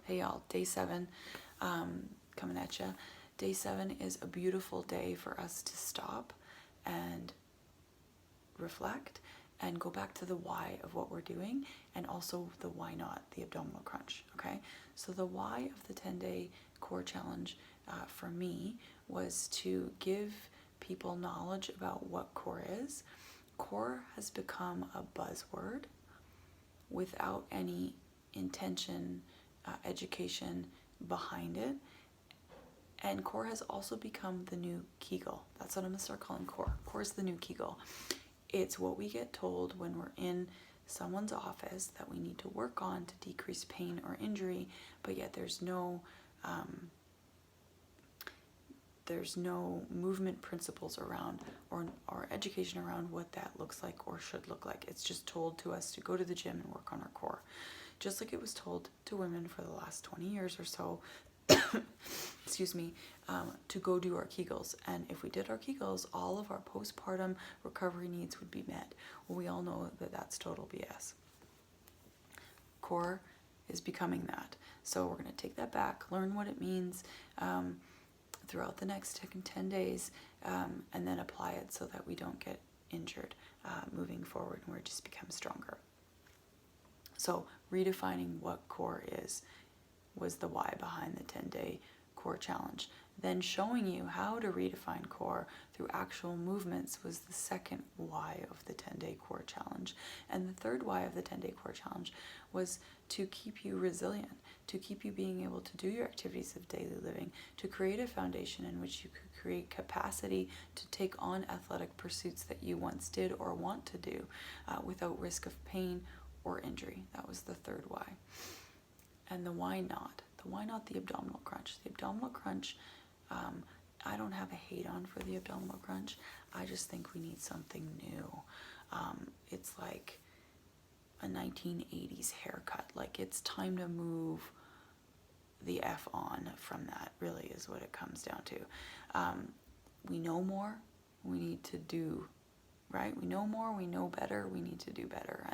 Hey y'all, day 7 coming at you. Day 7 is a beautiful day for us to stop and reflect and go back to the why of what we're doing, and also the why not, the abdominal crunch, okay? So the why of the 10-day core challenge for me was to give people knowledge about what core is. Core has become a buzzword without any intention, education behind it. And core has also become the new Kegel. That's what I'm gonna start calling core. Core is the new Kegel. It's what we get told when we're in someone's office that we need to work on to decrease pain or injury, but yet there's no movement principles around or education around what that looks like or should look like. It's just told to us to go to the gym and work on our core, just like it was told to women for the last 20 years or so excuse me, to go do our Kegels. And if we did our Kegels, all of our postpartum recovery needs would be met. Well, we all know that that's total BS. Core is becoming that. So we're going to take that back, learn what it means throughout the next 10 days, and then apply it so that we don't get injured moving forward, and we just become stronger. So redefining what core is was the why behind the 10-day core challenge. Then showing you how to redefine core through actual movements was the second why of the 10-day core challenge. And the third why of the 10-day core challenge was to keep you resilient, to keep you being able to do your activities of daily living, to create a foundation in which you could create capacity to take on athletic pursuits that you once did or want to do without risk of pain or injury. That was the third why. And the why not? The why not the abdominal crunch? The abdominal crunch, I don't have a hate on for the abdominal crunch. I just think we need something new. It's like a 1980s haircut. Like, it's time to move the F on from that, really is what it comes down to. We know more, we need to do, right? We know more, we know better, we need to do better.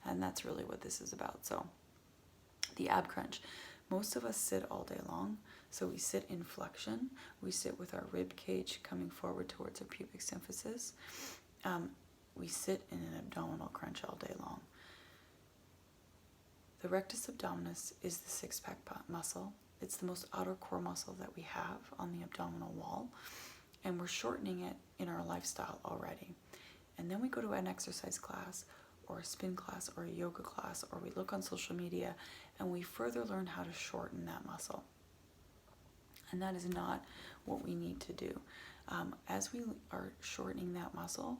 And that's really what this is about. So the ab crunch. Most of us sit all day long, so we sit in flexion. We sit with our rib cage coming forward towards our pubic symphysis. We sit in an abdominal crunch all day long. The rectus abdominis is the six-pack muscle. It's the most outer core muscle that we have on the abdominal wall, and we're shortening it in our lifestyle already. And then we go to an exercise class or a spin class or a yoga class, or we look on social media and we further learn how to shorten that muscle. And that is not what we need to do. As we are shortening that muscle,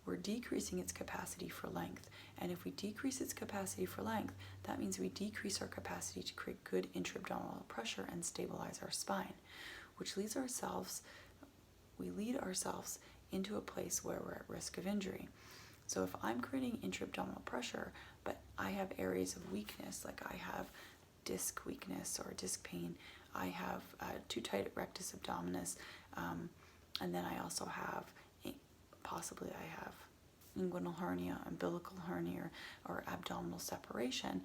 we're decreasing its capacity for length. And if we decrease its capacity for length, that means we decrease our capacity to create good intra-abdominal pressure and stabilize our spine, which lead ourselves into a place where we're at risk of injury. So if I'm creating intra-abdominal pressure, but I have areas of weakness, like I have disc weakness or disc pain, I have too tight rectus abdominis, and then I also have, possibly I have inguinal hernia, umbilical hernia, or abdominal separation,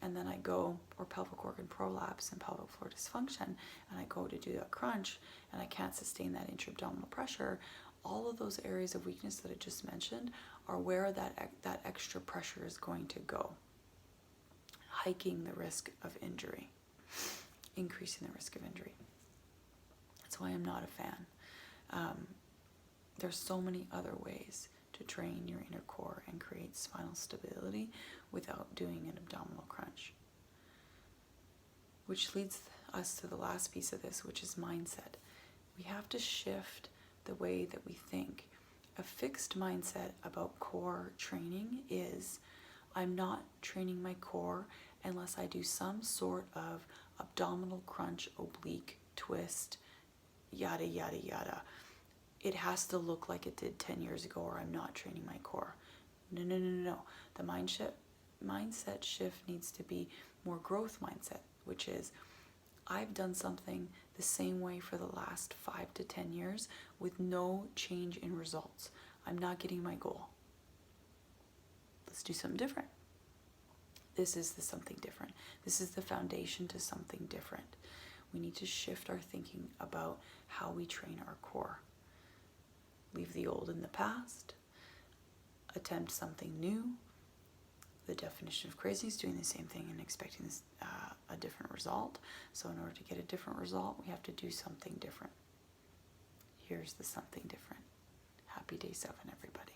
and then I go, or pelvic organ prolapse and pelvic floor dysfunction, and I go to do a crunch, and I can't sustain that intra-abdominal pressure. All of those areas of weakness that I just mentioned are where that extra pressure is going to go, hiking the risk of injury, increasing the risk of injury. That's why I'm not a fan. There's so many other ways to train your inner core and create spinal stability without doing an abdominal crunch. Which leads us to the last piece of this, which is mindset. We have to shift the way that we think. A fixed mindset about core training is, I'm not training my core unless I do some sort of abdominal crunch, oblique, twist, yada, yada, yada. It has to look like it did 10 years ago, or I'm not training my core. No. The mindset shift needs to be more growth mindset, which is, I've done something the same way for the last 5 to 10 years with no change in results. I'm not getting my goal. Let's do something different. This is the something different. This is the foundation to something different. We need to shift our thinking about how we train our core. Leave the old in the past. Attempt something new. The definition of crazy is doing the same thing and expecting a different result. So in order to get a different result, we have to do something different. Here's the something different. Happy day 7, everybody.